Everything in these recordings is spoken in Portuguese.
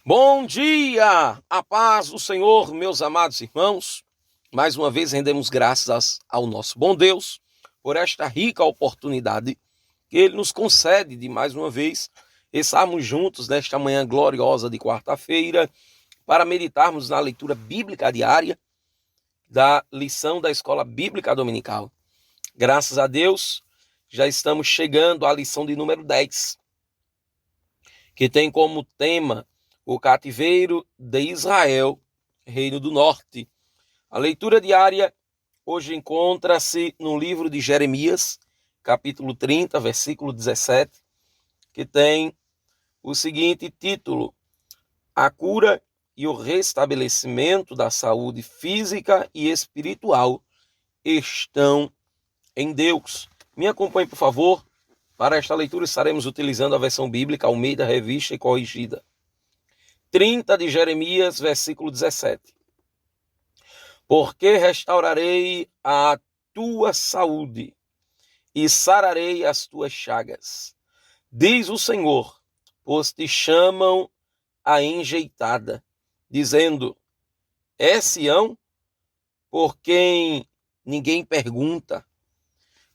Bom dia, a paz do Senhor, meus amados irmãos. Mais uma vez rendemos graças ao nosso bom Deus por esta rica oportunidade que Ele nos concede de mais uma vez estarmos juntos nesta manhã gloriosa de quarta-feira para meditarmos na leitura bíblica diária da lição da Escola Bíblica Dominical. Graças a Deus, já estamos chegando à lição de número 10, que tem como tema o cativeiro de Israel, Reino do Norte. A leitura diária hoje encontra-se no livro de Jeremias, capítulo 30, versículo 17, que tem o seguinte título: A cura e o restabelecimento da saúde física e espiritual estão em Deus. Me acompanhe, por favor. Para esta leitura estaremos utilizando a versão bíblica Almeida Revista e Corrigida. 30 de Jeremias, versículo 17. Porque restaurarei a tua saúde e sararei as tuas chagas, diz o Senhor, pois te chamam a enjeitada, dizendo: é Sião, por quem ninguém pergunta.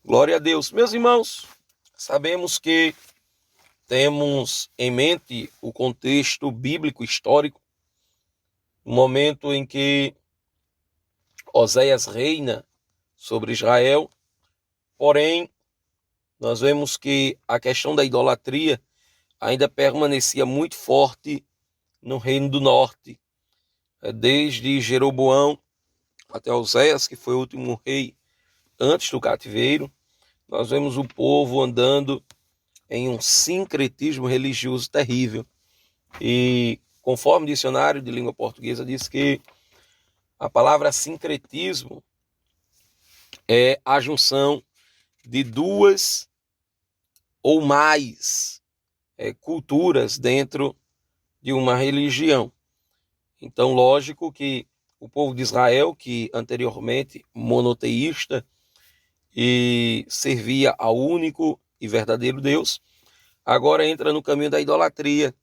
Glória a Deus. Meus irmãos, sabemos que temos em mente o contexto bíblico histórico, o momento em que Oséias reina sobre Israel, porém, nós vemos que a questão da idolatria ainda permanecia muito forte no Reino do Norte, desde Jeroboão até Oséias, que foi o último rei antes do cativeiro. Nós vemos o povo andando em um sincretismo religioso terrível. E conforme o dicionário de língua portuguesa diz que a palavra sincretismo é a junção de duas ou mais culturas dentro de uma religião. Então, lógico que o povo de Israel, que anteriormente monoteísta e servia ao único e verdadeiro Deus, agora entra no caminho da idolatria,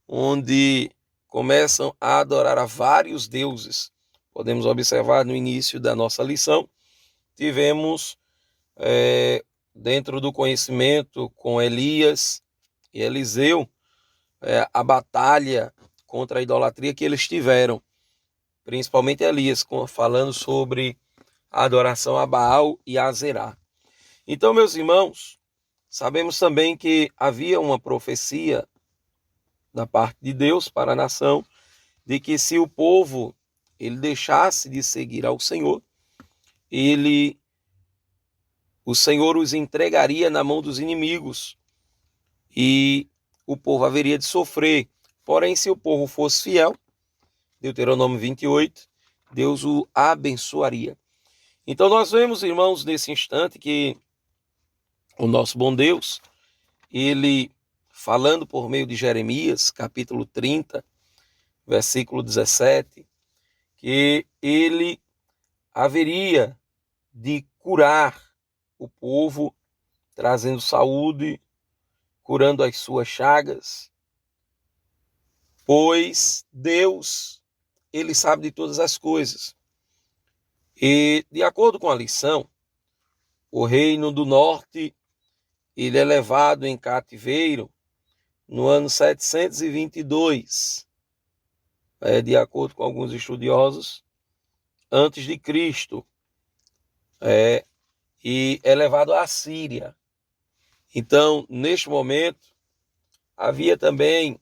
onde começam a adorar a vários deuses. Podemos observar no início da nossa lição, tivemos dentro do conhecimento com Elias e Eliseu, a batalha contra a idolatria que eles tiveram, principalmente Elias, falando sobre a adoração a Baal e a Azerá. Então, meus irmãos, sabemos também que havia uma profecia da parte de Deus para a nação, de que se o povo ele deixasse de seguir ao Senhor, o Senhor os entregaria na mão dos inimigos e o povo haveria de sofrer. Porém, se o povo fosse fiel, Deuteronômio 28, Deus o abençoaria. Então nós vemos, irmãos, nesse instante que o nosso bom Deus, ele falando por meio de Jeremias, capítulo 30, versículo 17, que ele haveria de curar o povo, trazendo saúde, curando as suas chagas, pois Deus, ele sabe de todas as coisas. E, de acordo com a lição, o Reino do Norte, ele é levado em cativeiro no ano 722, de acordo com alguns estudiosos, antes de Cristo, e é levado à Síria. Então, neste momento, havia também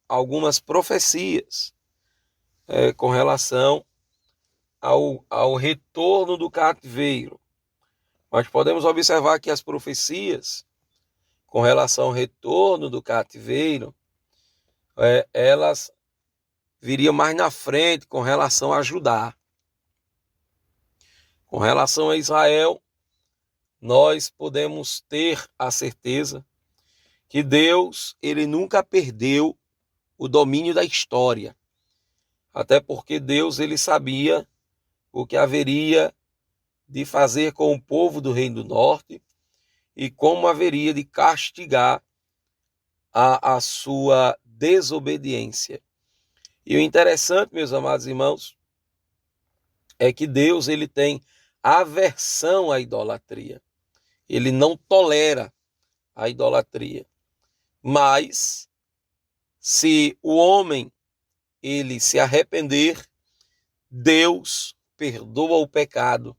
algumas profecias com relação ao retorno do cativeiro. Mas podemos observar que as profecias com relação ao retorno do cativeiro, elas viriam mais na frente com relação a Judá. Com relação a Israel, nós podemos ter a certeza que Deus, ele nunca perdeu o domínio da história. Até porque Deus, ele sabia o que haveria de fazer com o povo do Reino do Norte e como haveria de castigar a sua desobediência. E o interessante, meus amados irmãos, é que Deus ele tem aversão à idolatria. Ele não tolera a idolatria. Mas se o homem ele se arrepender, Deus perdoa o pecado.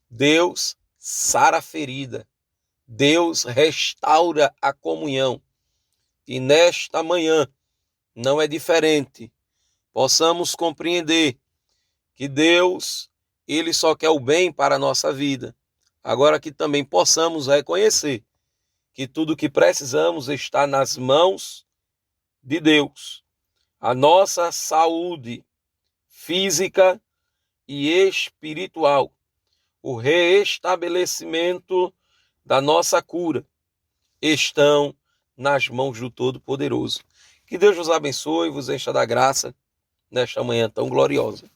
Deus sara a ferida. Deus restaura a comunhão. E nesta manhã não é diferente. Possamos compreender que Deus, ele só quer o bem para a nossa vida. Agora que também possamos reconhecer que tudo o que precisamos está nas mãos de Deus. A nossa saúde física e espiritual, o reestabelecimento da nossa cura, estão nas mãos do Todo-Poderoso. Que Deus vos abençoe e vos encha da graça nesta manhã tão gloriosa.